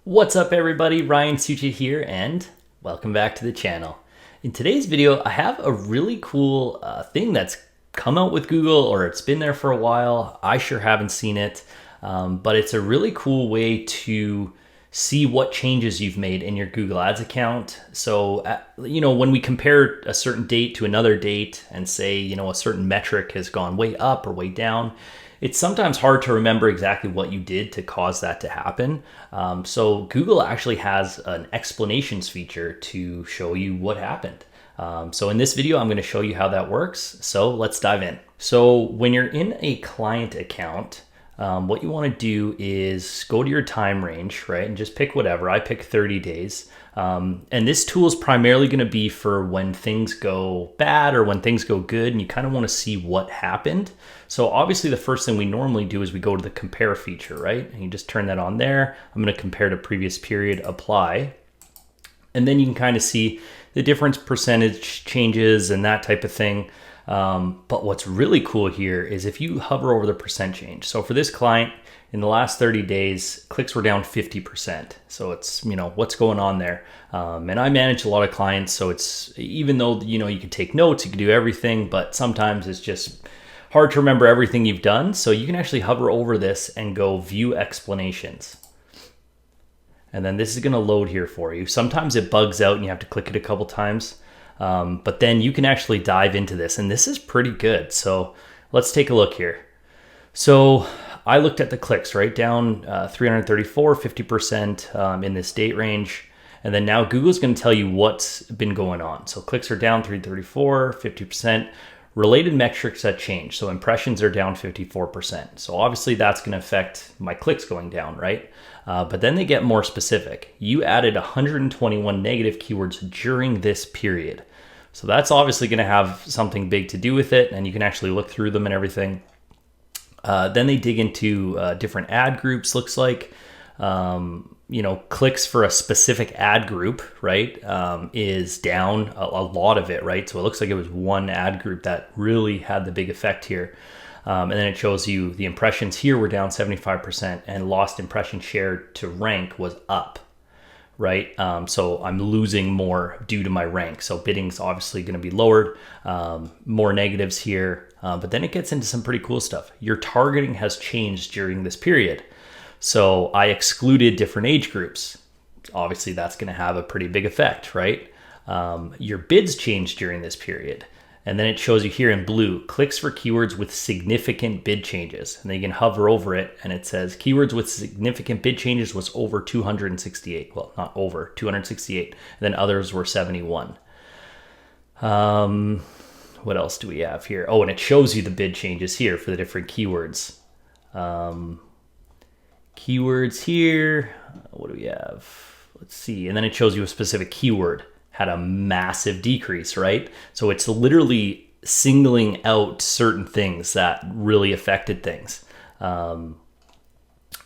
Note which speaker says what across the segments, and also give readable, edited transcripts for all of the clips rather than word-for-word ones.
Speaker 1: What's up everybody, Ryan Suchet here and welcome back to the channel. In today's video, I have a really cool thing that's come out with Google, or it's been there for a while. I sure haven't seen it, but it's a really cool way to see what changes you've made in your Google Ads account. So, when we compare a certain date to another date and say, a certain metric has gone way up or way down, it's sometimes hard to remember exactly what you did to cause that to happen. So Google actually has an explanations feature to show you what happened. So in this video, I'm going to show you how that works. So let's dive in. So when you're in a client account, what you want to do is go to your time range, right? And just pick whatever. I pick 30 days. And this tool is primarily going to be for when things go bad or when things go good and you kind of want to see what happened. So obviously the first thing we normally do is we go to the compare feature, right? And you just turn that on there. I'm going to compare to previous period, apply. And then you can kind of see the difference percentage changes and that type of thing. But what's really cool here is if you hover over the percent change. So for this client, in the last 30 days, clicks were down 50%. So it's, what's going on there? And I manage a lot of clients. So it's, even though, you can take notes, you can do everything, but sometimes it's just hard to remember everything you've done. So you can actually hover over this and go view explanations. And then this is going to load here for you. Sometimes it bugs out and you have to click it a couple times. But then you can actually dive into this, and this is pretty good. So let's take a look here. So I looked at the clicks, right? Down 334, 50% in this date range. And then now Google's going to tell you what's been going on. So clicks are down 334, 50%. Related metrics that change. So impressions are down 54%. So obviously that's going to affect my clicks going down, right? But then they get more specific. You added 121 negative keywords during this period. So that's obviously going to have something big to do with it, and you can actually look through them and everything. Then they dig into different ad groups, looks like. Clicks for a specific ad group, right, is down a lot of it, right? So it looks like it was one ad group that really had the big effect here. And then it shows you the impressions here were down 75% and lost impression share to rank was up, right? So I'm losing more due to my rank. So bidding's obviously going to be lowered, more negatives here. But then it gets into some pretty cool stuff. Your targeting has changed during this period. So I excluded different age groups. Obviously that's going to have a pretty big effect, right? Your bids changed during this period. And then it shows you here in blue, clicks for keywords with significant bid changes. And then you can hover over it and it says keywords with significant bid changes was over 268. Well, not over, 268. And then others were 71. What else do we have here? Oh, and it shows you the bid changes here for the different keywords. Keywords here, what do we have? Let's see. And then it shows you a specific keyword had a massive decrease, right? So it's literally singling out certain things that really affected things. And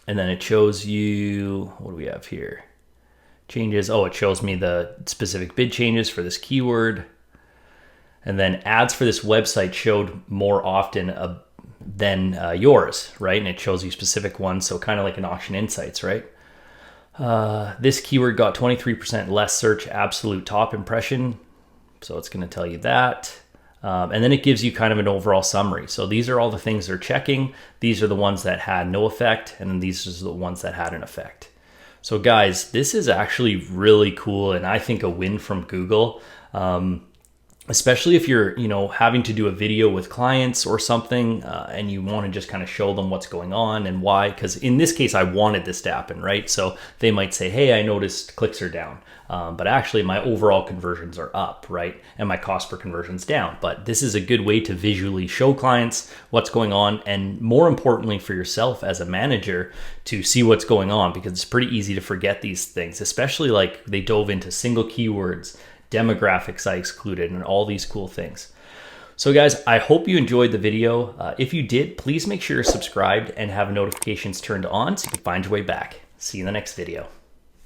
Speaker 1: then it shows you, what do we have here? Changes. Oh, it shows me the specific bid changes for this keyword. And then ads for this website showed more often than yours, right? And it shows you specific ones. So kind of like an Auction Insights, right? This keyword got 23% less search absolute top impression. So it's going to tell you that. And then it gives you kind of an overall summary. So these are all the things they're checking. These are the ones that had no effect. And then these are the ones that had an effect. So guys, this is actually really cool. And I think a win from Google. Especially if you're, having to do a video with clients or something, and you want to just kind of show them what's going on and why. Because in this case, I wanted this to happen, right? So they might say, hey, I noticed clicks are down, but actually my overall conversions are up, right? And my cost per conversion's down. But this is a good way to visually show clients what's going on, and more importantly for yourself as a manager to see what's going on, because it's pretty easy to forget these things, especially like they dove into single keywords, demographics I excluded, and all these cool things. So guys, I hope you enjoyed the video. If you did, please make sure you're subscribed and have notifications turned on so you can find your way back. See you in the next video.